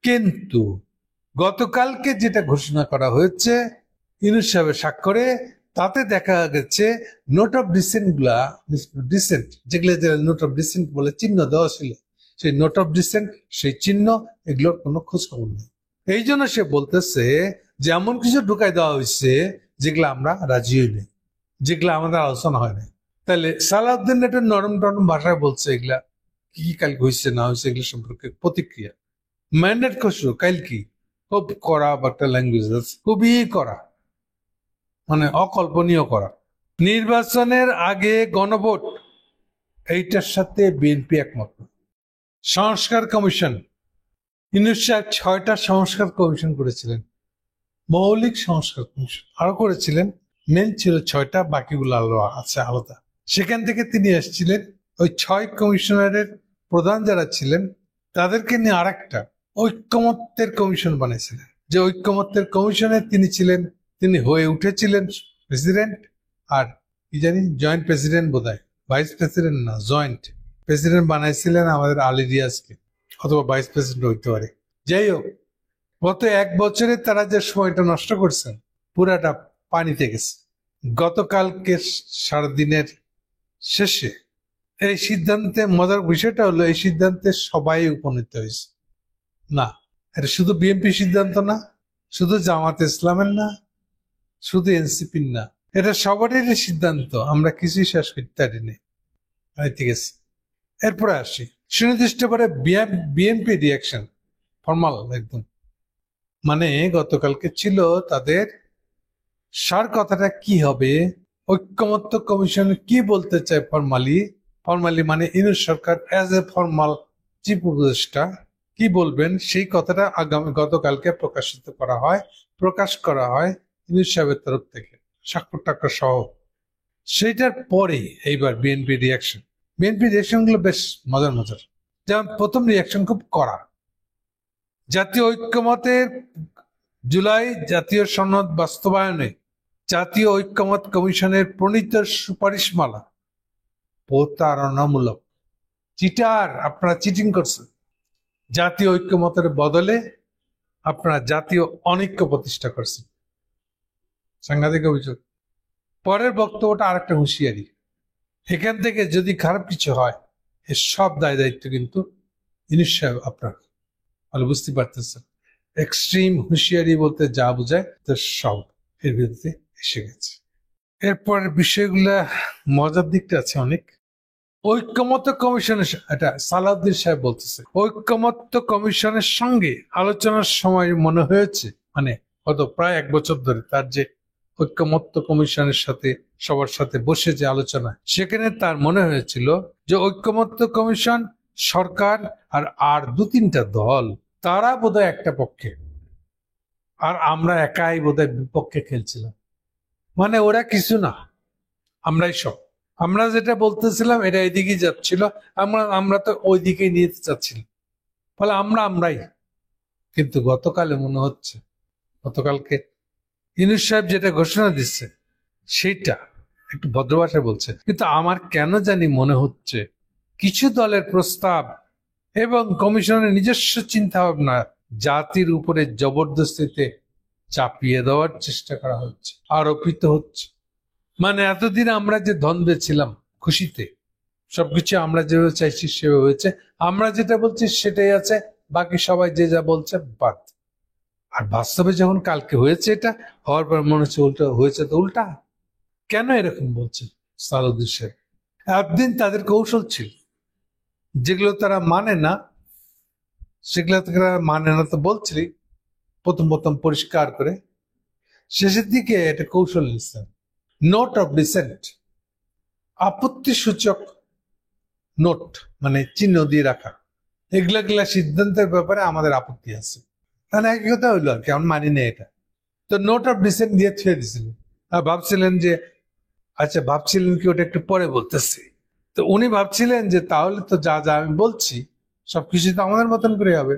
কিন্তু গতকালকে যেটা ঘোষণা করা হয়েছে ইউনূস সাহেবের স্বাক্ষরে, তাতে দেখা গেছে নোট অফ ডিসেন্ট গুলা, ডিসেন্ট যেগুলো নোট অফ ডিসেন্ট বলে চিহ্ন দেওয়া ছিল, সেই নোট অফ ডিসেন্ট, সেই চিহ্ন, এগুলোর কোনো খোঁজ খবর নেই। এই জন্য সে বলতেছে যে এমন কিছু ঢুকাই দেওয়া হয়েছে যেগুলো আমরা রাজি হইনি, যেগুলো আমাদের আলোচনা হয় না। তাহলে সালাউদ্দিন একটা নরম টরম ভাষায় বলছে এগুলা কি কি কালকে হয়েছে না হয়েছে এগুলো সম্পর্কে প্রতিক্রিয়া। ম্যান্ডেট খসরু কাল কি খুব কড়া একটা ল্যাঙ্গুয়েজ, খুবই কড়া, মানে অকল্পনীয় করা। নির্বাচনের আগে গণভোট, এইটার সাথে বিএনপি একমত। সংস্কার কমিশন, ইউনূস সাহেব 6টা সংস্কার কমিশন করেছিলেন, মৌলিক সংস্কার কমিশন আরো করেছিলেন, মেন ছিল 6টা, বাকিগুলো আছে আলাদা। সেখান থেকে তিনি এসেছিলেন, ওই 6 কমিশনারের প্রধান যারা ছিলেন তাদেরকে নিয়ে আরেকটা ঐক্যমত্যের কমিশন বানিয়েছিলেন, যে ঐক্যমত্যের কমিশনে তিনি হয়ে উঠেছিলেন প্রেসিডেন্ট, আর কি জানি জয়েন্ট প্রেসিডেন্ট বোধহয়, ভাইস প্রেসিডেন্ট না, জয়েন্ট প্রেসিডেন্ট বানাইছিলেন আমাদের আলী রিয়াজকে, অথবা ভাইস প্রেসিডেন্ট হইতে পারে। যাই হোক, গত 1 বছরে তারা যে সময়টা নষ্ট করছেন পুরাটা পানিতে গেছে। গতকালকে সারাদিনের শেষে এই সিদ্ধান্তে, মজার বিষয়টা হলো এই সিদ্ধান্তে সবাই উপনীত হয়েছে। না, এটা শুধু বিএনপি সিদ্ধান্ত না, শুধু জামাত ইসলামের না, শুধু এনসিপির না, এটা সবারই সিদ্ধান্ত। আমরা কিছুই শেষ করতে পারিনি। ঠিক আছে, এরপরে আসি সুনির্দিষ্টভাবে বিএনপি রিয়াকশন, ফর্মাল একদম, মানে গতকালকে ছিল তাদের সার কথাটা কি হবে, ঐক্যমত্য কমিশন কি বলতে চায় ফর্মালি মানে ইউনূস সরকার অ্যাজ এ ফর্মাল চিফ উপদেষ্টা কি বলবেন, সেই কথাটা গতকালকে প্রকাশ করা হয় ইউনূস সাহেবের তরফ থেকে, স্বাক্ষর টাক্ষর সহ। সেইটার পরে এইবার বিএনপি রিয়াকশন গুলো বেশ মজার। যেমন প্রথম রিয়াকশন খুব কড়া, জাতীয় ঐক্যমতের জুলাই জাতীয় সনদ বাস্তবায়নে জাতীয় ঐক্যমত কমিশনের প্রণীত সুপারিশমালা প্রতারণামূলক, চিটার, আপনারা চিটিং করছেন। জাতীয় ঐক্যমতের বদলে আপনারা জাতীয় অনৈক্য প্রতিষ্ঠা করছেন, সাংঘাতিক অভিযোগ। পরের বক্তব্যটা আরেকটা হুঁশিয়ারি, এখান থেকে যদি খারাপ কিছু হয় এর সব দায় দায়িত্ব কিন্তু ইউনূস সাহেব আপনার, ভালো বুঝতে পারতেছেন। এক্সট্রিম হুঁশিয়ারি বলতে যা বোঝায় তো সব এর বিরুদ্ধে এসে গেছে। এরপরের বিষয়গুলা মজার দিকটা আছে অনেক। ঐক্যমত্য কমিশনের, এটা সালাউদ্দিন সাহেব বলতেছে, ঐক্যমত্য কমিশনের সঙ্গে আলোচনার সময় মনে হয়েছে, মানে গত প্রায় 1 বছর ধরে তার যে ঐক্যমত্য কমিশনের সাথে সবার সাথে বসে যে আলোচনা, সেখানে তার মনে হয়েছিল যে ঐক্যমত্য কমিশন, সরকার আর 2-3টা দল, তারা বোধহয় একটা পক্ষে, আর আমরা একাই বোধহয় বিপক্ষে খেলছিলাম। মানে ওরা কিছু না, আমরাই সব। আমরা যেটা বলতেছিলাম এটা এদিকেই যাচ্ছিল, আমরা তো ওই দিকেই নিয়ে যাচ্ছিলাম, ফলে আমরাই। কিন্তু গতকালে মনে হচ্ছে, গতকালকে ইউনূস সাহেব যেটা ঘোষণা দিচ্ছে সেইটা একটু ভদ্র ভাষায় বলছে, কিন্তু আমার কেন জানি মনে হচ্ছে কিছু দলের প্রস্তাব এবং কমিশনের নিজস্ব চিন্তা ভাবনা জাতির উপরে জবরদস্তিতে চাপিয়ে দেওয়ার চেষ্টা করা হচ্ছে, আরোপিত হচ্ছে। মানে এতদিন আমরা যে দ্বন্দ্বে ছিলাম, খুশিতে সবকিছু আমরা যেভাবে চাইছি সেভাবে হয়েছে, আমরা যেটা বলছি সেটাই আছে, বাকি সবাই যে যা বলছে বাদ। আর বাস্তবে যখন কালকে হয়েছে, এটা হওয়ার পর মনে হচ্ছে উল্টা হয়েছে, তো উল্টা কেন এরকম বলছে সালাউদ্দিন সাহেব? একদিন তাদের কৌশল ছিল, যেগুলো তারা মানে না, সেগুলো তারা মানে না তো বলছিলি প্রথম পরিষ্কার করে। শেষের দিকে এটা কৌশল নিচ্ছেন, নোট অফ ডিসেন্ট, আপত্তি সূচক নোট, মানে চিহ্ন দিয়ে রাখা, এগুলা সিদ্ধান্তের ব্যাপারে আমাদের আপত্তি আছে, তাহলে একই কথা হইলো আর কি, আমি মানি না এটা। তো নোট অফ ডিসেন্ট দিয়ে ছেড়ে দিয়েছিলেন, আর ভাবছিলেন কি ওটা একটু পরে বলতেছি। তো উনি ভাবছিলেন যে তাহলে তো যা যা আমি বলছি সবকিছু তো আমাদের মতন করে হবে।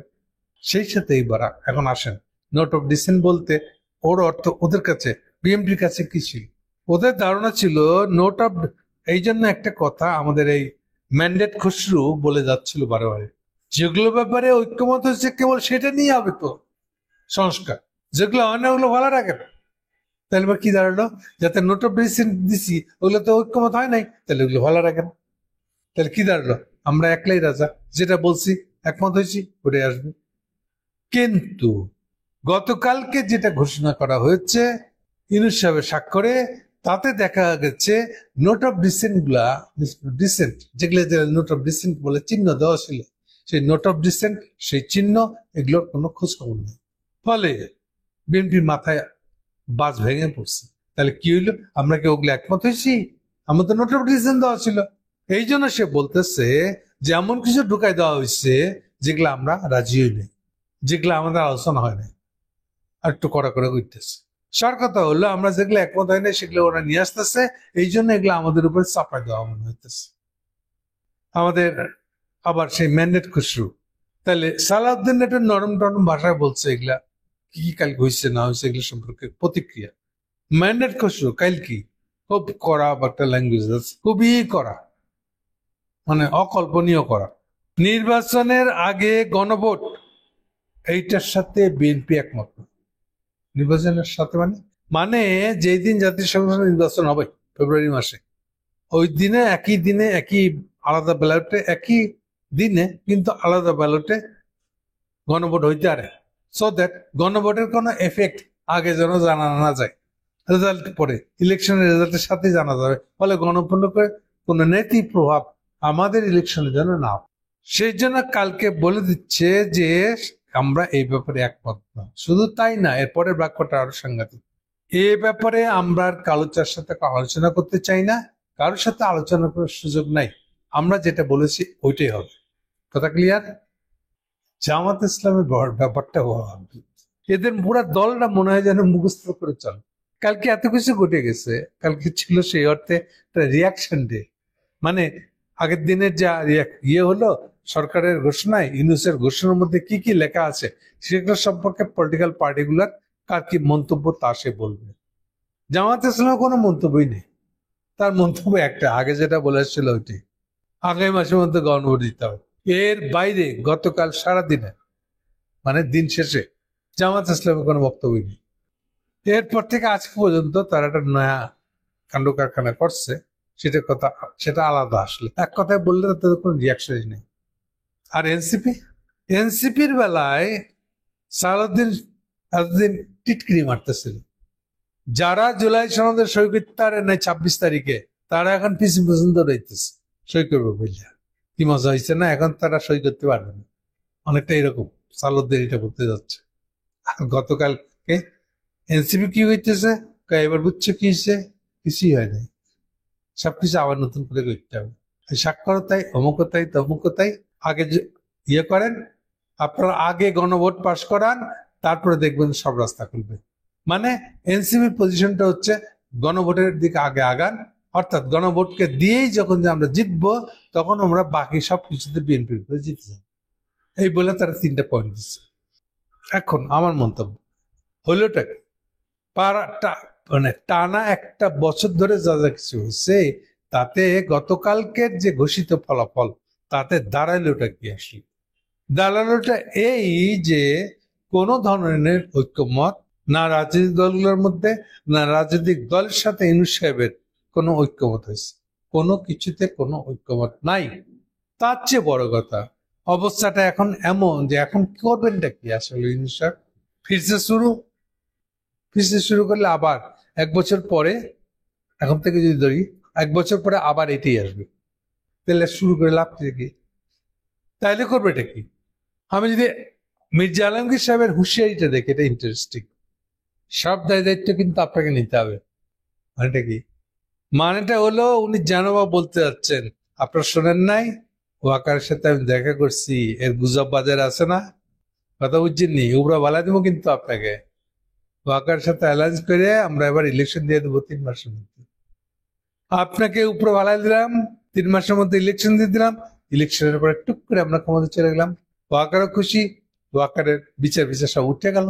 সেই সাথে এইবার এখন আসেন, নোট অফ ডিসেন্ট বলতে ওর অর্থ ওদের কাছে, বিএনপির কাছে কি ছিল? ওদের ধারণা ছিল নোট অফ, এই জন্য একটা কথা আমাদের এই ম্যান্ডেট খসরু বলে যাচ্ছিল বারে বারে, যেগুলো ব্যাপারে ঐক্যমত হচ্ছে কেবল সেটা নিয়ে হবে তো সংস্কার, যেগুলো হয় না ওগুলো ভালো রাখে না। তাহলে এবার কি দাঁড়ালো, যাতে নোট অফ ডিসেন্ট দিছি ওগুলো তো ঐক্যমত হয় নাই, তাহলে ওগুলো ভালো রাখে না। তাহলে কি দাঁড়ালো, আমরা একলাই রাজা, যেটা বলছি একমত হয়েছি ওটাই আসবে। কিন্তু গতকালকে যেটা ঘোষণা করা হয়েছে ইউনূস সাহেবের স্বাক্ষরে, তাতে দেখা গেছে নোট অফ ডিসেন্ট গুলা, ডিসেন্ট যেগুলো নোট অফ ডিসেন্ট বলে চিহ্ন দেওয়া ছিল, সেই নোট অফ ডিসেন্ট, সেই চিহ্ন, এগুলোর কোনো খোঁজ খবর নেই। ফলে বিএনপির মাথায় বাজ ভেঙে পড়ছে। তাহলে কি হইলো, আমরা কি ওগুলো একমত হয়েছি? আমার তো নোট অফ ডিসেন্ট দেওয়া ছিল। এই জন্য সে বলতেছে যে এমন কিছু ঢুকাই দেওয়া হয়েছে যেগুলো আমরা রাজি হই নাই, যেগুলো আমাদের আলোচনা হয় নাই, আর একটু কড়া করে করতেছে। সার কথা হলো আমরা যেগুলো একমত হয় না সেগুলো ওরা নিয়ে আসতেছে, এই জন্য এগুলো আমাদের উপরে চাপাই দেওয়া মনে হইতেছে। আমাদের আবার সেই ম্যান্ডেট খুশরু, তাহলে সালাউদ্দিন একটা নরম টরম ভাষায় বলছে এগুলা কি কি কাল হয়েছে না হয়েছে এগুলো সম্পর্কে প্রতিক্রিয়া। ম্যান্ডেট খুশরু কাল কি খুব করা একটা ল্যাঙ্গুয়েজ আছে, খুবই করা, মানে অকল্পনীয় করা। নির্বাচনের আগে গণভোট, এইটার সাথে বিএনপি একমত না। নির্বাচনের সাথে মানে মানে যেই দিন জাতীয় সংসদ নির্বাচন হবে ফেব্রুয়ারি মাসে, ওই দিনে একই দিনে একই আলাদা ব্যালটে, একই দিনে কিন্তু আলাদা ব্যালটে গণভোট হইতে পারে, সো দ্যাট গণভোটের কোনো এফেক্ট আগে যেন জানা না যায়, রেজাল্ট পরে ইলেকশনের রেজাল্টের সাথে জানা যাবে, ফলে গণভোটের কোনো নেতিবাচক প্রভাব আমাদের ইলেকশনে যেন না। সেই জন্য কালকে বলে দিচ্ছে যে আমরা এই ব্যাপারে একমত না। শুধু তাই না, এরপরের বাক্যটা আরো সাংঘাতিক, এ ব্যাপারে আমরা কালোচার সাথে আলোচনা করতে চাই না, কারোর সাথে আলোচনা করার সুযোগ নাই, আমরা যেটা বলেছি ওইটাই হবে। কথা ক্লিয়ার? জামাত ইসলামের ব্যাপারটা এদের পুরা দলটা মনে হয় যেন মুখস্থ করে চলে। কালকে এত কিছু ঘটে গেছে, কালকে ছিল সেই অর্থে রিয়াকশন ডে, মানে আগের দিনের যা ইয়ে হলো সরকারের ঘোষণায়, ইউনূসের ঘোষণার মধ্যে কি কি লেখা আছে সেগুলো সম্পর্কে পলিটিক্যাল পার্টিগুলার কার কি মন্তব্য তা সে বলবে। জামাত ইসলামের কোনো মন্তব্যই নেই, তার মন্তব্য একটা, আগে যেটা বলে এসেছিল ওইটি, আগামী মাসের মধ্যে গণভোট দিতে হবে। এর বাইরে গতকাল সারাদিনে মানে দিন শেষে জামাত ইসলামের কোনো বক্তব্য নেই। এরপর থেকে আজকে পর্যন্ত তারা একটা নয়া কাণ্ড কারখানা করছে, সেটা আলাদা। আসলে এক কথায় বললে তাদের কোনো রিয়াকশনই নেই। আর এনসিপির বেলায় সালাউদ্দিন এতদিন টিটকিরি মারতেছিল, যারা জুলাই সনদের সই করতে পারে নাই 26 তারিখে, তারা এখন পিছন পর্যন্ত রইতেছে সই করবে বুঝলে। কি মজা হয়েছে না, এখন তারা সই করতে পারবে না, অনেকটা এরকম সালাউদ্দিন এটা করতে যাচ্ছে। গতকালকে এনসিপি কি হইতেছে, এবার বুঝছে কি হয়েছে, কিছুই হয় নাই, সবকিছু আবার নতুন করে করতে হবে। সাক্ষরতাই অমুকতাই তমুকতাই, আগে ইয়ে করেন আপনারা, আগে গণভোট পাশ করান, তারপরে দেখবেন সব রাস্তা খুলবে। মানে এনসিপির পজিশনটা হচ্ছে গণভোটের দিকে আগে আগান, অর্থাৎ গণভোটকে দিয়েই যখন যে আমরা জিতবো তখন আমরা বাকি সব কিছুতে বিএনপির উপরে জিতে যাব, এই বলে তারা 3টা পয়েন্ট দিচ্ছে। এখন আমার মন্তব্য হলোটা মানে টানা একটা বছর ধরে যা যা কিছু হচ্ছে, তাতে গতকালকের যে ঘোষিত ফলাফল তাতে দাঁড়ালোটা কি আসলে, দাঁড়ালোটা এই যে কোনো ধরনের ঐক্যমত না রাজনৈতিক দলগুলোর মধ্যে, না রাজনৈতিক দলের সাথে ইউনূস সাহেবের কোনো ঐক্যমত হয়েছে, কোনো কিছুতে কোনো ঐক্যমত নাই। তার চেয়ে বড় কথা, অবস্থাটা এখন এমন যে এখন করবেনটা কি আসলে ইউনূস সাহেব, ফিরতে শুরু করলে আবার 1 বছর পরে, এখন থেকে যদি ধরি 1 বছর পরে আবার এটাই আসবে, তাহলে শুরু করে লাভ কি, তাইলে করবে এটা কি? আমি যদি মির্জা আলমগীর সাহেবের হুঁশিয়ারিটা দেখি, এটা ইন্টারেস্টিং। সব দায়িত্ব কিন্তু আপনাকে নিতে হবে, মানেটা কি? মানেটা হলো উনি জানো বা বলতে যাচ্ছেন, আপনারা শোনেন নাই ওয়াকারের সাথে আমি দেখা করছি, এর গুজব বাজারে আছে না, কথা বুঝছেননি, উবরা বালা দেবো কিন্তু আপনাকে, ওয়াকার সাথে অ্যালায়েন্স করে আমরা এবার ইলেকশন দিয়ে দেবো 3 মাসের মধ্যে, আপনাকে উপরে বালাই দিলাম, 3 মাসের মধ্যে ইলেকশন দিয়ে দিলাম, ইলেকশনের পরে টুক করে আমরা ক্ষমতা চলে গেলাম, ওয়াকারও খুশি, ওয়াকারের বিচার সব উঠে গেল,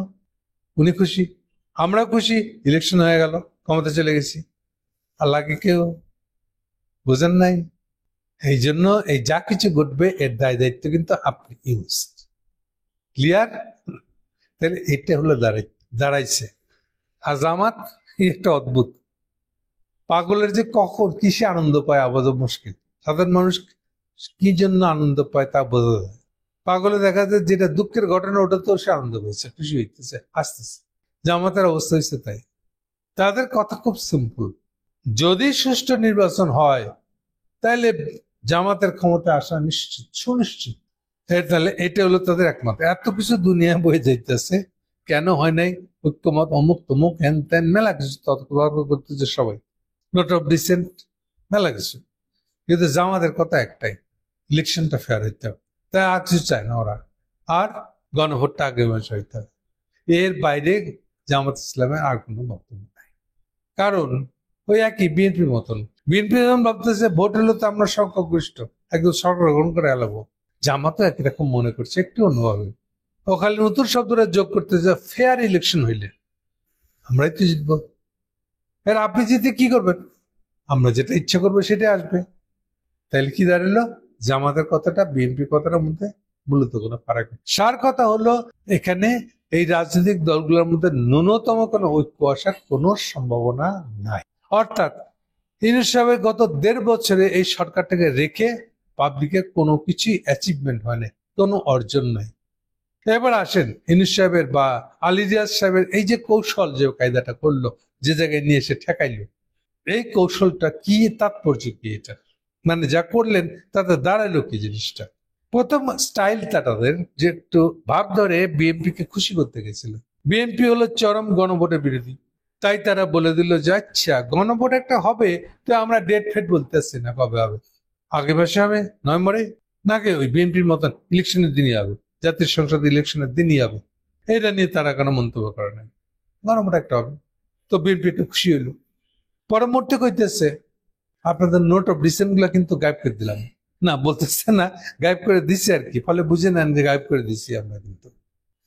উনি খুশি, আমরা খুশি, ইলেকশন হয়ে গেল, ক্ষমতা চলে গেছি। আল্লাহকে কেউ বুঝেন নাই? এই জন্য এই যা কিছু ঘটবে এর দায় দায়িত্ব কিন্তু আপনি ইউজ ক্লিয়ার। তাহলে এটা হলো দাঁড়াইছে। আর জামাত একটা অদ্ভুত পাগলের যে কখন কিসে আনন্দ পায় বোঝা মুশকিল। সাধারণ মানুষ কি জন্য আনন্দ পায় তা বোঝা যায়। পাগলে দেখা যায় যেটা দুঃখের ঘটনা ওটা তো সে আনন্দ পেয়েছে, খুশি হইতেছে, আসতেছে। জামাতের অবস্থা হয়েছে তাই। তাদের কথা খুব সিম্পল, যদি সুষ্ঠু নির্বাচন হয় তাহলে জামাতের ক্ষমতা আসা নিশ্চিত, সুনিশ্চিত। তাহলে এটা হলো তাদের একমত। এত কিছু দুনিয়া বয়ে যাইতেছে, কেন হয় নাই ঐক্যমত, অমুক তমুক হ্যান ত্যান মেলা কিছু তর্ক করতেছে সবাই, নোট অফ ডিসেন্ট মেলা কিছু। কিন্তু জামাতের কথা একটাই, ইলেকশনটা ফেয়ার হইতে হবে, তাই আর কিছু চায় না ওরা। আর গণভোটটা আগে মাসে হইতে হবে। এর বাইরে জামাত ইসলামের আর কোনো বক্তব্য নাই। কারণ ওই একই বিএনপির মতন, বিএনপি যখন ভাবতেছে ভোট হলো তো আমরা সংখ্যাগরিষ্ঠ একদম সরকার গ্রহণ করে এলাবো, জামাতও একই রকম মনে করছে একটু অন্যভাবে। ও খালি নতুন শব্দটা যোগ করতেছে, ফেয়ার ইলেকশন হইলে আমরাই তো জিতবো। এর আপনি জিতে কি করবেন? আমরা যেটা ইচ্ছা করবো সেটাই আসবে। তাহলে কি দাঁড়ালো? জামাতের কথাটা বিএনপির কথাটার মধ্যে মূলত কোনো ফারাক নেই। সার কথা হলো এখানে এই রাজনৈতিক দলগুলোর মধ্যে ন্যূনতম কোনো ঐক্য আসার কোনো সম্ভাবনা নাই। অর্থাৎ ইউনূস সাহেবের গত 1.5 বছরে এই সরকারটাকে রেখে পাবলিকের কোনো কিছুই অ্যাচিভমেন্ট হয় নাই, কোনো অর্জন নাই। এবার আসেন ইউনূস সাহেবের বা আলী রিয়াজ সাহেবের এই যে কৌশল, যে কায়দাটা করলো, যে জায়গায় নিয়ে এসে ঠেকাইলো, এই কৌশলটা কি, তাৎপর্য কি? এটা মানে যা করলেন তাতে দাঁড়ালো কি জিনিসটা? প্রথম স্টাইলটা তাদের যে একটু ভাব ধরে বিএনপি কে খুশি করতে গেছিল। বিএনপি হলো চরম গণভোটের বিরোধী, তাই তারা বলে দিল যে আচ্ছা গণভোট একটা হবে, তো আমরা ডেট ফেট বলতেছি না কবে হবে, আগে মাসে হবে, নভেম্বরে, নাকি ওই বিএনপির মতন ইলেকশনের দিনই হবে, জাতীয় সংসদ ইলেকশনের দিনই হবে। এটা নিয়ে তারা কোনো মন্তব্য করে নাই, গণভোট একটা হবে। তো বিএনপি একটু খুশি হইলো। পরবর্তী কইতেছে আপনাদের নোট অফ ডিসেন্ট গুলা কিন্তু গায়েব করে দিলাম, না বলতেছে না, গায়েব করে দিছি আর কি, ফলে বুঝে নেন যে গায়েব করে দিছি আমরা। কিন্তু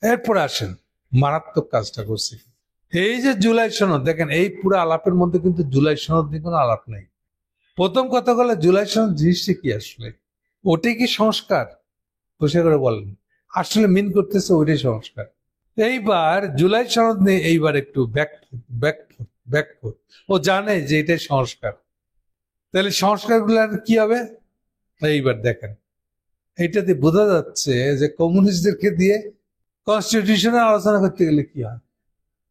এরপরে আসেন মারাত্মক কাজটা করছি, এই যে জুলাই সনদ, দেখেন এই পুরো আলাপের মধ্যে কিন্তু জুলাই সনদ নিয়ে কোনো আলাপ নাই। প্রথম কথা বলে জুলাই সনদ জিনিসটা কি আসলে, ওটাই কি সংস্কার? বসে করে বলেন, আসলে মিন করতেছে ওইটাই সংস্কার। এইবার জুলাই সনদ নিয়ে এইবার একটু ব্যাক ও জানে যে এটাই সংস্কার। তাহলে সংস্কারগুলো কি হবে এইবার দেখেন। এইটাতে বোঝা যাচ্ছে যে কমিউনিস্টদেরকে দিয়ে কনস্টিটিউশনের আলোচনা করতে গেলে কি হয়,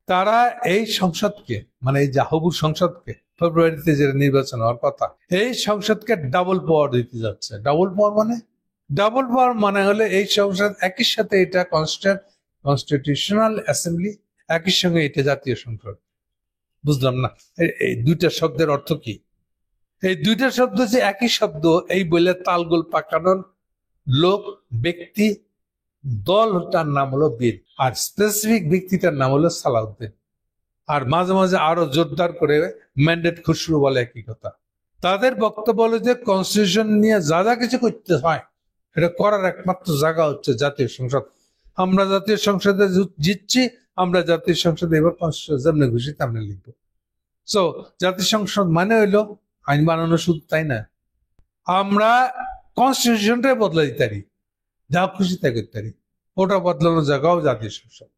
তারা এই সংসদকে, মানে এই জাহবুর সংসদকে, ফেব্রুয়ারিতে যেটা নির্বাচন হওয়ার কথা, এই সংসদকে ডাবল পাওয়ার দিতে যাচ্ছে। ডাবল পাওয়ার মানে হলে এই সংসদ একই সাথে এটা কনস্টিটিউশনাল অ্যাসেম্বলি, একই সঙ্গে এটা জাতীয় সংসদ। বুঝলাম না এই দুইটা শব্দের অর্থ কি? এই দুইটা শব্দ যে একই শব্দ এই বলে তালগোল পাকানোর লোক, ব্যক্তি, দলটার নাম হলো বীর, আর স্পেসিফিক ব্যক্তিটার নাম হলো সালাউদ্দিন। আর মাঝে মাঝে আরো জোরদার করে ম্যান্ডেট খুসরু বলে একই কথা। তাদের বক্তব্য হলো যে কনস্টিটিউশন নিয়ে যা যা কিছু করতে হয় এটা করার একমাত্র জায়গা হচ্ছে জাতীয় সংসদ। আমরা জাতীয় সংসদে জিতছি, আমরা জাতীয় সংসদে এবার কনস্টিটিউশন যেমনি খুশি তেমনি লিখবো। সো জাতীয় সংসদ মানে হইলো আইন বানানো শুধু তাই না, আমরা কনস্টিটিউশনটাই বদলা দিতে পারি, যা খুশি তাই করতে পারি। ওটা বদলানোর জায়গাও জাতীয় সংসদ।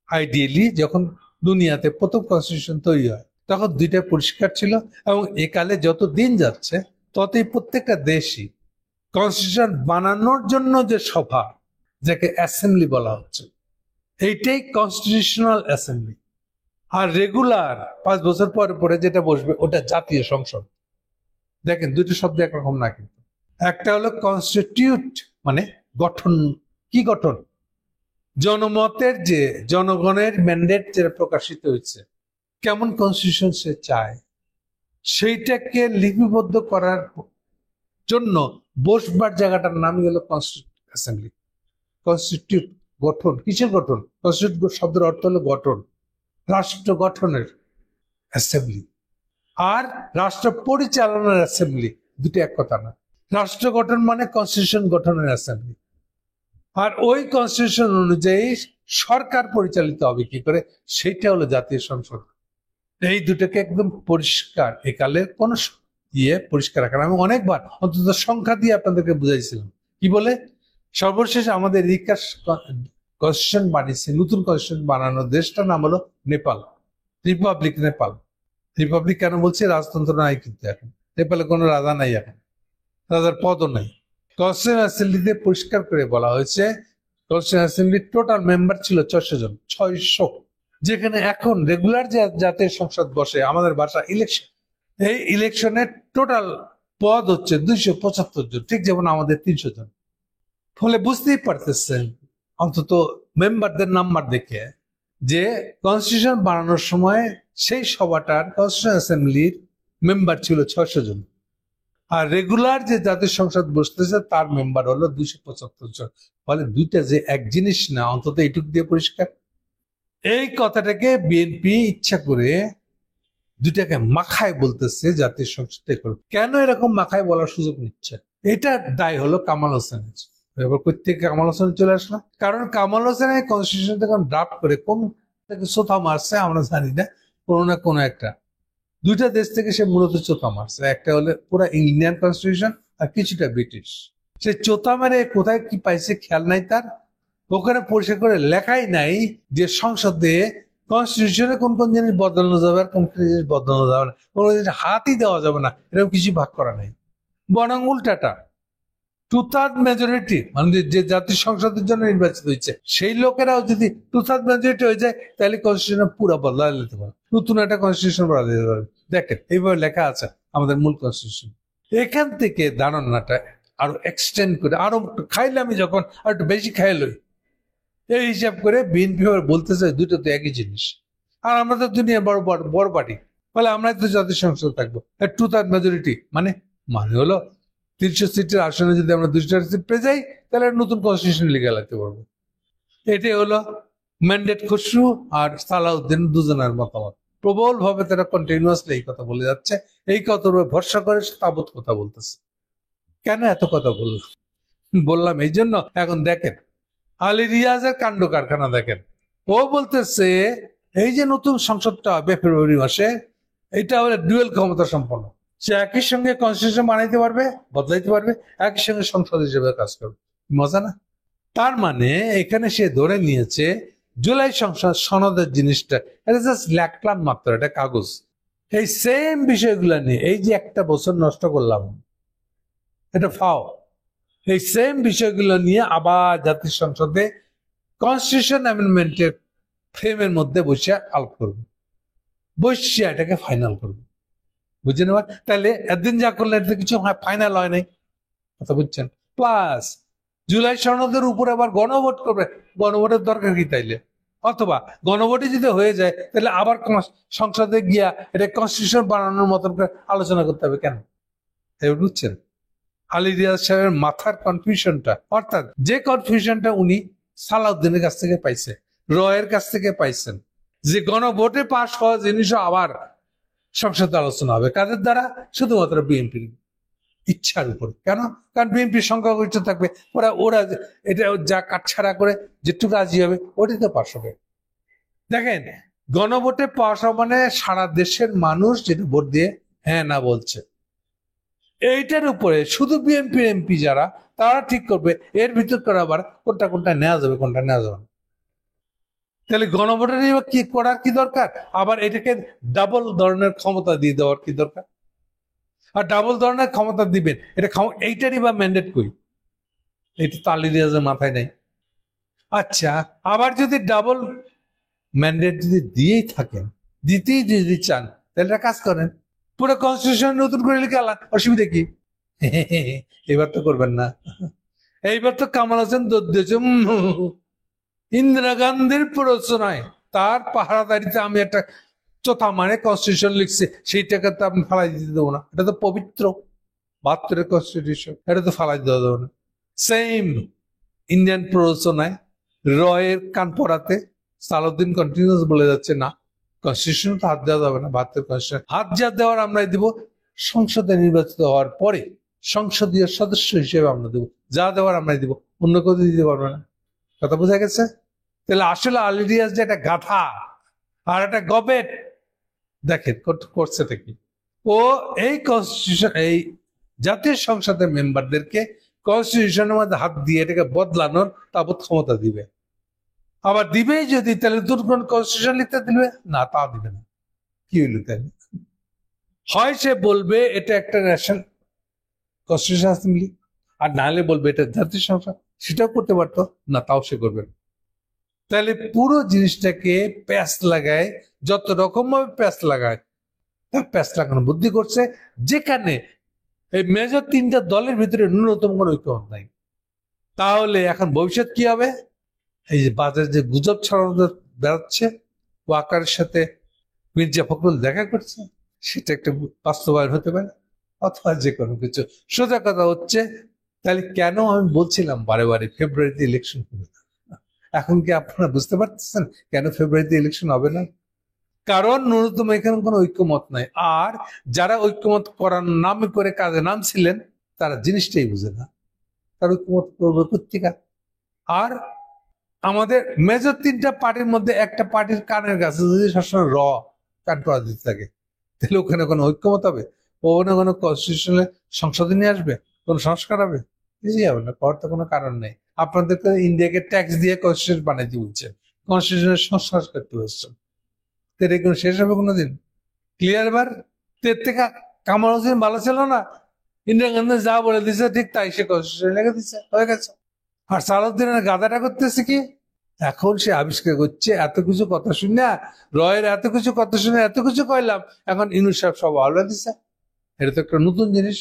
আইডিয়ালি যখন দুনিয়াতে প্রথম কনস্টিটিউশন তৈরি হয় তখন দুইটা পরিষ্কার ছিল, এবং একালে যত দিন যাচ্ছে ততই প্রত্যেকটা দেশই কনস্টিটিউশন বানানোর জন্য যে সভা, যাকে অ্যাসেম্বলি বলা হচ্ছে, এইটাই কনস্টিটিউশনাল অ্যাসেম্বলি। আর রেগুলার 5 বছর পরে পরে যেটা বসবে ওটা জাতীয় সংসদ। দেখেন দুটো শব্দ একরকম না, কিন্তু একটা হলো কনস্টিটিউট মানে গঠন। কি গঠন? জনমতের যে জনগণের ম্যান্ডেট যেটা প্রকাশিত হয়েছে, কেমন কনস্টিটিউশন সে চায়, সেইটাকে লিপিবদ্ধ করার জন্য বসবার জায়গাটার নামই হলো কনস্টিটিউট অ্যাসেম্বলি। কনস্টিটিউট গঠন, কিসের গঠন? কনস্টিটিউট শব্দের অর্থ হলো গঠন, রাষ্ট্র গঠনের অ্যাসেম্বলি। আর রাষ্ট্র পরিচালনার অ্যাসেম্বলি দুটো এক কথা না। রাষ্ট্র গঠন মানে কনস্টিটিউশন গঠনের অ্যাসেম্বলি, আর ওই কনস্টিটিউশন অনুযায়ী সরকার পরিচালিত হবে কি করে, সেইটা হলো জাতীয় সংসদ। এই দুটোকে একদম পরিষ্কার, একালে কোনো পরিষ্কার রাখার। আমি অনেকবার অন্তত সংখ্যা দিয়ে আপনাদেরকে বুঝাইছিলাম। কি বলে? সর্বশেষ আমাদের কনস্টিটিউশন বানিয়েছে, নতুন কনস্টিটিউশন বানানোর দেশটার নাম হলো নেপাল, রিপাবলিক নেপাল। রিপাবলিক কেন বলছি? রাজতন্ত্র নাই কিন্তু এখন নেপালে, কোনো রাজা নাই এখন, রাজার পদও নাই। কনস্টিটিউশন অ্যাসেম্বলিতে পরিষ্কার করে বলা হয়েছে কনস্টিটিউশন অ্যাসেম্বলির টোটাল মেম্বার ছিল 600 জন, 600। যেখানে এখন রেগুলার যে জাতীয় সংসদ বসে, আমাদের ভাষা ইলেকশন, এই ইলেকশনের টোটাল পদ হচ্ছে 275 জন, ঠিক যেমন আমাদের 300 জন। ফলে বুঝতেই পারতেছেন অন্তত মেম্বারদের নাম্বার দেখে যে কনস্টিটিউশন বানানোর সময় সেই সভাটার কনস্টিটিউশন অ্যাসেম্বলির মেম্বার ছিল 600 জন, আর রেগুলার যে জাতীয় সংসদ বসতেছে তার মেম্বার হলো 275 জন। ফলে দুইটা যে এক জিনিস না, অন্তত এইটুক দিয়ে পরিষ্কার। এই কথাটাকে বিএনপি ইচ্ছা করে দুইটাকে মাখায় বলতেছে জাতীয় সংসদে করবে। কেন এরকম মাখায় বলার সুযোগ নিচ্ছে? এটা দায় হলো কামাল হোসেনের। এবার কোথেকে কামাল হোসেন চলে আসলো? কারণ কামাল হোসেনের কনস্টিটিউশন যখন ড্রাফট করে কোন থেকে চোথা মারছে আমরা জানি না, কোনো না কোনো একটা দুইটা দেশ থেকে সে মূলত চোথা মারছে। একটা হলো পুরো ইন্ডিয়ান কনস্টিটিউশন আর কিছুটা ব্রিটিশ। সে চোথা মারে কোথায় কি পাইছে খেয়াল নাই তার। ওখানে পরিষ্কার করে লেখাই নাই যে সংসদে কনস্টিটিউশনে কোন কোন জিনিস বদলানো যাবে আর কোন কোন জিনিস বদলানো যাবে না, কোন জিনিস হাতই দেওয়া যাবে না, এরকম কিছু ভাগ করা নাই। বরং উল্টাটা 2/3 মেজরিটি, মানে যে জাতীয় সংসদের জন্য নির্বাচিত হয়েছে সেই লোকেরাও যদি 2/3 মেজরিটি হয়ে যায় তাহলে কনস্টিটিউশন পুরো বদলা নিতে পারে, নতুন একটা কনস্টিটিউশন বদলা দিতে পারে। দেখেন এইভাবে লেখা আছে আমাদের মূল কনস্টিটিউশন। এখান থেকে ধারণাটা আরো এক্সটেন্ড করে আরো খাইলে, আমি যখন আর একটু বেশি খাই লই, এই হিসাব করে বিএনপি বলতে চাই দুটো তো একই জিনিস। আর আমরা তো দুনিয়ার বড় পার্টি, ফলে আমরা তো জাতীয় সংসদ থাকবো 2/3 মেজরিটি, মানে হলো 300 সিটের আসনে যদি আমরা 200 সিট পেয়ে যাই তাহলে নতুন কনস্টিটিউশন লিখে লাগতে পারবো। এটাই হলো ম্যান্ডেট খসরু আর সালাউদ্দিন দুজনের মতামত। প্রবল ভাবে তারা কন্টিনিউয়াসলি এই কথা বলে যাচ্ছে, এই কথার উপর ভরসা করে তাবৎ কথা বলতেছে। কেন এত কথা বললাম এই জন্য। এখন দেখেন আলী রিয়াজের কাণ্ড কারখানা দেখেন। ও বলতেছে এই যে নতুন সংসদটা হবে ফেব্রুয়ারি মাসে, এটা হলো ডুয়েল ক্ষমতা সম্পন্ন। সে একই সঙ্গে কনস্টিটিউশন বানাইতে পারবে, বদলাইতে পারবে, একই সঙ্গে সংসদ হিসেবে কাজ করবে। মজা না? তার মানে এখানে সে ধরে নিয়েছে জুলাই সংসদ সনদের জিনিসটা এটা জাস্ট লেখলাম মাত্র, এটা কাগজ। এই সেম বিষয়গুলো নিয়ে এই যে একটা বছর নষ্ট করলাম, এটা ফাও। এই সেম বিষয়গুলো নিয়ে আবার জাতীয় সংসদে কনস্টিটিউশন অ্যামেন্ডমেন্টের ফ্রেমের মধ্যে বসে আলাপ করবে, বসে এটাকে ফাইনাল করবে। বুঝে নেওয়ার তাহলে একদিন যা করলে এটা কিছু ফাইনাল হয় নাই, কথা বুঝছেন? প্লাস জুলাই সনদের উপর আবার গণভোট করবে, গণভোটের দরকার কি তাইলে? অথবা গণভোটে যদি হয়ে যায় তাহলে আবার সংসদে গিয়া এটা কনস্টিটিউশন বানানোর মতন করে আলোচনা করতে হবে কেন? বুঝছেন আলী রিয়াজ সাহেবের মাথার কনফিউশনটা, অর্থাৎ যে কনফিউশনটা উনি সালাউদ্দিনের কাছ থেকে পাইছে, রয়ের কাছ থেকে পাইছেন, যে গণভোটে পাশ হওয়া জিনিসও আবার সংসদে আলোচনা হবে কাদের দ্বারা? শুধুমাত্র বিএনপির ইচ্ছার উপর। কেন? কারণ বিএনপির সংখ্যাগরিষ্ঠ থাকবে, ওরা এটা যা কাটছাড়া করে যেটুকু রাজি হবে ওটাতে পাশ হবে। দেখেন গণভোটে পাশ হওয়া মানে সারা দেশের মানুষ যেটা ভোট দিয়ে হ্যাঁ না বলছে, এইটার উপরে শুধু বিএনপির এমপি যারা তারা ঠিক করবে এর ভিতর করে আবার কোনটা নেওয়া যাবে কোনটা নেওয়া যাবে না। তাহলে গণভোটের কি করার কি দরকার? আবার এটাকে ডাবল ধরনের ক্ষমতা দিয়ে দেওয়ার কি দরকার? আর ডাবল ধরনের ক্ষমতা দিবেন এটা এইটারই বা ম্যান্ডেট কই? এটা তো আলী রিয়াজের মাথায় নাই। আচ্ছা আবার যদি ডাবল ম্যান্ডেট যদি দিয়েই থাকেন, দিতেই যদি চান তাহলে কাজ করেন, পুরো কনস্টিটিউশন নতুন করে লিখে আলান, অসুবিধা কি? এবার তো করবেন না, এইবার তো কামাল হোসেন দৌড় দিয়েছে। ইন্দিরা গান্ধীর প্ররোচনায় তার পাহারাদারিতে আমি একটা চোথা মানে কনস্টিটিউশন লিখছি, সেইটাকে তো আপনি ফালাই দিতে দেবো না, এটা তো পবিত্র 72-এর কনস্টিটিউশন, এটা তো ফালাই দেওয়া দেবো না। সেম ইন্ডিয়ান প্ররোচনায় রয়ের কান পড়াতে সালাউদ্দিন কন্টিনিউস বলে যাচ্ছে না কনস্টিটিউশন তো হাত দেওয়া যাবে না, 72 কনস্টিটিউশন হাত যা দেওয়ার আমরাই দিব, সংসদে নির্বাচিত হওয়ার পরে সংসদীয় সদস্য হিসেবে আমরা দেবো, যা দেওয়ার আমরাই দিব, অন্য কেউ দিতে পারবে না। কথা বোঝা গেছে? তাহলে আসলে আলী রিয়াজ যে একটা গাধা আর একটা গবেট, দেখেন করছেটা কি। ও এই কনস্টিটিউশন, এই জাতীয় সংসদের মেম্বারদেরকে কনস্টিটিউশনের মধ্যে হাত দিয়ে এটাকে বদলানোর তাবৎ ক্ষমতা দিবে। আবার দিবেই যদি, তাহলে দুর্গুণ কনস্টিটিউশন লিখতে দিবে না, তা দিবে না। কি হইল তাহলে? হয় সে বলবে এটা একটা ন্যাশনাল কনস্টিটিউশন অ্যাসেম্বলি, আর নাহলে বলবে এটা জাতীয় সংসদ, সেটাও করতে পারতো না, তাও সে করবে না। তাহলে পুরো জিনিসটাকে প্যাচ লাগায়, যত রকম ভাবে প্যাচ লাগায়, তা প্যাচ লাগানো বুদ্ধি করছে, যেখানে এই মেজর তিনটা দলের ভিতরে ন্যূনতম কোনো ঐক্যমত নাই। তাহলে এখন ভবিষ্যৎ কি হবে? এই যে বাজারে যে গুজব ছড়ানো বেড়াচ্ছে, ওয়াকারের সাথে মির্জা ফখরুল দেখা করছে, সেটা একটা বাস্তবায়ন হতে পারে, অথবা যে কোনো কিছু। সোজা কথা হচ্ছে, তাহলে কেন আমি বলছিলাম বারে বারে ফেব্রুয়ারিতে ইলেকশন হবে না? এখন কি আপনারা বুঝতে পারতেছেন কেন ফেব্রুয়ারিতে ইলেকশন হবে না? কারণ ন্যূনতম এখানে কোনো ঐক্যমত নাই। আর যারা ঐক্যমত করার নামে করে কাজে নামছিলেন, তারা জিনিসটাই বুঝে না, তার ঐক্যমত করবে পত্রিকা। আর আমাদের মেজর তিনটা পার্টির মধ্যে একটা পার্টির কানের কাছে যদি সবসময় কান করা দিতে থাকে, তাহলে ওখানে কোনো ঐক্যমত হবে? ওখানে কোনো কনস্টিটিউশনে সংশোধনী নিয়ে আসবে, কোন সংস্কার হবে? কিছুই হবে না, করার তো কোনো কারণ নেই। আপনাদেরকে ইন্ডিয়াকে ট্যাক্স দিয়ে কনস্টিটিউশন বানাইতে বলছেন, কনস্টিটিউশনের সংস্কার করতে বলছেন, তেরে কোনো শেষ হবে কোনোদিন? ক্লিয়ার? বার তের থেকে কামাল হোসেন ভালো ছিল না? ইন্দিরা গান্ধী যা বলে দিছে ঠিক তাই সে কনস্টিটিউশন লেগে দিচ্ছে, হয়ে গেছে। আর সালাউদ্দিনের গাদাটা করতেছে কি? এখন সে আবিষ্কার করছে এত কিছু কথা শুনে, রয়ের এত কিছু কথা শুনে এত কিছু কইলাম, এখন ইউনুস সাহেব সব আল্লাহ দিছে। এটা তো একটা নতুন জিনিস।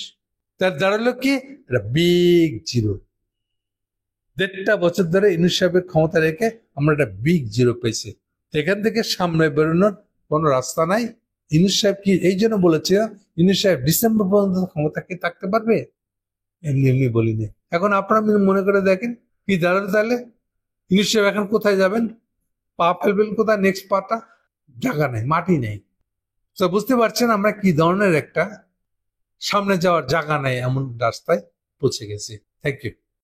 তার দাঁড়ালো কি? এটা বিগ জিরো। 1.5 বছর ধরে ইউনুস সাহেবের ক্ষমতা রেখে আমরা একটা বিগ জিরো পেয়েছি। এখান থেকে সামনে বেরোনোর কোনো রাস্তা নাই। ইউনুস সাহেব কি এই জন্য বলেছে, ইউনুস সাহেব ডিসেম্বর পর্যন্ত ক্ষমতা কি থাকতে পারবে? এমনি এমনি বলিনি। এখন আপনারা মনে করে দেখেন কি দাঁড়ালো তাহলে। ইউনুস সাহেব এখন কোথায় যাবেন? পা ফেলবেন কোথায়? নেক্সট পাটা জায়গা নেই, মাটি নেই। তো বুঝতে পারছেন আমরা কি ধরনের একটা সামনে যাওয়ার জায়গা নেই এমন রাস্তায় পৌঁছে গেছি। Thank you.